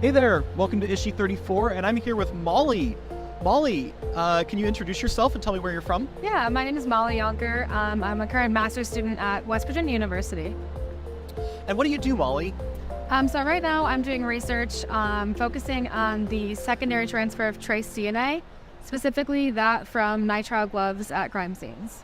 Hey there, welcome to issue 34, and I'm here with Molly. Molly, can you introduce yourself and tell me where you're from? Yeah, my name is Molly Yonker. I'm a current master's student at West Virginia University. And what do you do, Molly? So right now I'm doing research focusing on the secondary transfer of trace DNA, specifically that from nitrile gloves at crime scenes.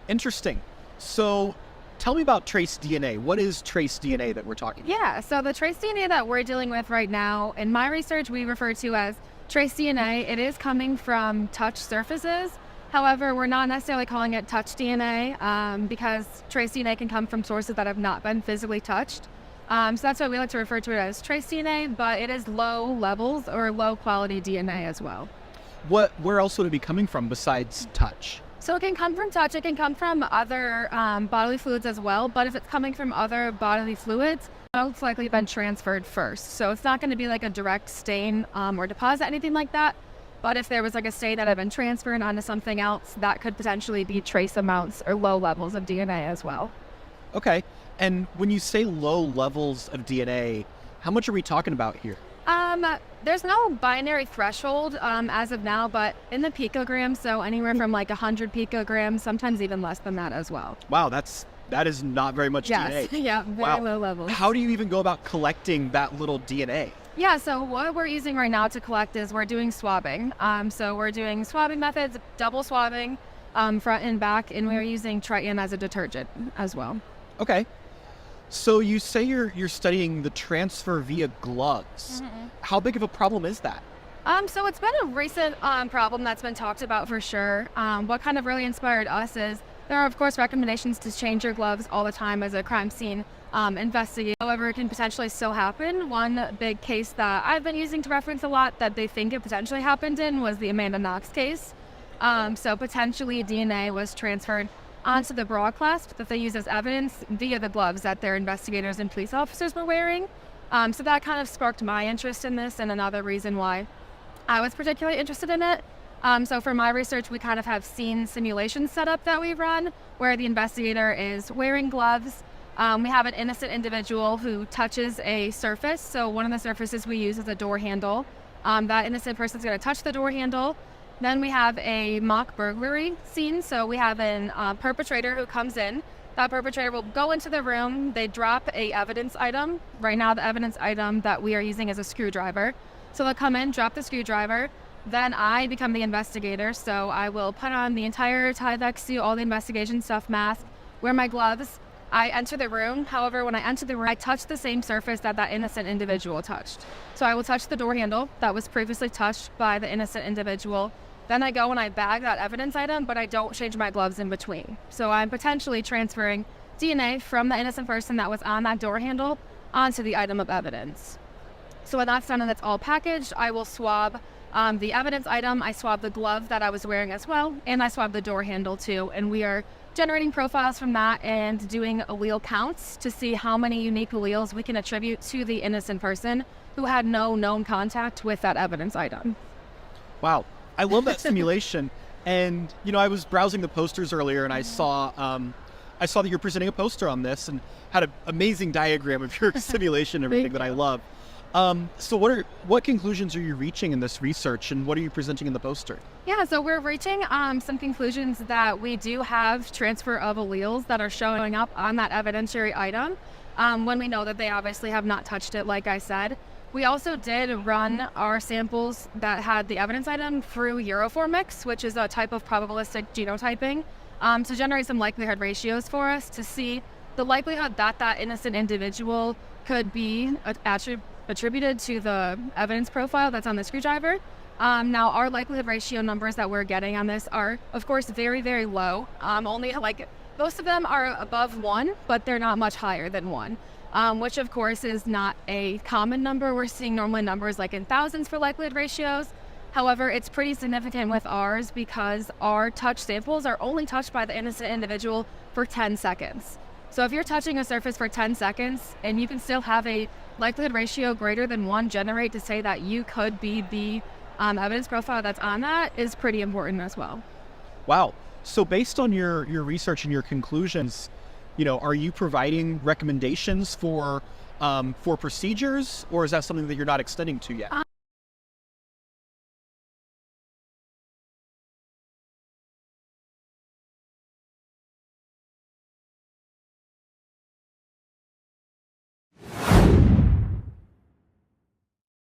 Interesting. So tell me about trace DNA. What is trace DNA that we're talking about? Yeah, so the trace DNA that we're dealing with right now, in my research we refer to as trace DNA. It is coming from touch surfaces. However, we're not necessarily calling it touch DNA because trace DNA can come from sources that have not been physically touched. So that's why we like to refer to it as trace DNA, but it is low levels or low quality DNA as well. Where else would it be coming from besides touch? So it can come from touch, it can come from other bodily fluids as well, but if it's coming from other bodily fluids, most likely been transferred first. So it's not going to be like a direct stain or deposit, anything like that. But if there was like a stain that had been transferred onto something else, that could potentially be trace amounts or low levels of DNA as well. Okay. And when you say low levels of DNA, how much are we talking about here? There's no binary threshold as of now, but in the picograms, so anywhere from like 100 picograms, sometimes even less than that as well. Wow, that is not very much Yes. DNA. Yeah, very low levels. How do you even go about collecting that little DNA? Yeah, so what we're using right now to collect is we're doing swabbing. So we're doing swabbing methods, double swabbing, front and back, and we're using Triton as a detergent as well. Okay. So you say you're studying the transfer via gloves. Mm-hmm. How big of a problem is that? So it's been a recent problem that's been talked about for sure. What kind of really inspired us is there are, of course, recommendations to change your gloves all the time as a crime scene investigator. However, it can potentially still happen. One big case that I've been using to reference a lot that they think it potentially happened in was the Amanda Knox case. So potentially DNA was transferred onto the bra clasp that they use as evidence via the gloves that their investigators and police officers were wearing. So that kind of sparked my interest in this and another reason why I was particularly interested in it. So for my research, we kind of have scene simulations set up that we run where the investigator is wearing gloves. We have an innocent individual who touches a surface. So one of the surfaces we use is a door handle. That innocent person is going to touch the door handle. Then we have a mock burglary scene. So we have a perpetrator who comes in. That perpetrator will go into the room. They drop a evidence item. Right now, the evidence item that we are using is a screwdriver. So they'll come in, drop the screwdriver. Then I become the investigator. So I will put on the entire Tyvek suit, all the investigation stuff, mask, wear my gloves. I enter the room. However, when I enter the room, I touch the same surface that innocent individual touched. So I will touch the door handle that was previously touched by the innocent individual. Then I go and I bag that evidence item, but I don't change my gloves in between. So I'm potentially transferring DNA from the innocent person that was on that door handle onto the item of evidence. So when that's done and it's all packaged, I will swab the evidence item, I swab the glove that I was wearing as well, and I swab the door handle too. And we are generating profiles from that and doing allele counts to see how many unique alleles we can attribute to the innocent person who had no known contact with that evidence item. Wow. I love that simulation. And, I was browsing the posters earlier and I saw that you're presenting a poster on this and had an amazing diagram of your simulation and everything that I love. So what conclusions are you reaching in this research and what are you presenting in the poster? Yeah, so we're reaching some conclusions that we do have transfer of alleles that are showing up on that evidentiary item when we know that they obviously have not touched it, like I said. We also did run our samples that had the evidence item through Euroformix, which is a type of probabilistic genotyping, to generate some likelihood ratios for us to see the likelihood that innocent individual could be attributed to the evidence profile that's on the screwdriver. Now, our likelihood ratio numbers that we're getting on this are, of course, very, very low. Only most of them are above 1, but they're not much higher than 1. Which of course is not a common number. We're seeing normally numbers like in thousands for likelihood ratios. However, it's pretty significant with ours because our touch samples are only touched by the innocent individual for 10 seconds. So if you're touching a surface for 10 seconds and you can still have a likelihood ratio greater than 1 generate to say that you could be the evidence profile that's on that is pretty important as well. Wow. So based on your research and your conclusions, are you providing recommendations for for procedures, or is that something that you're not extending to yet?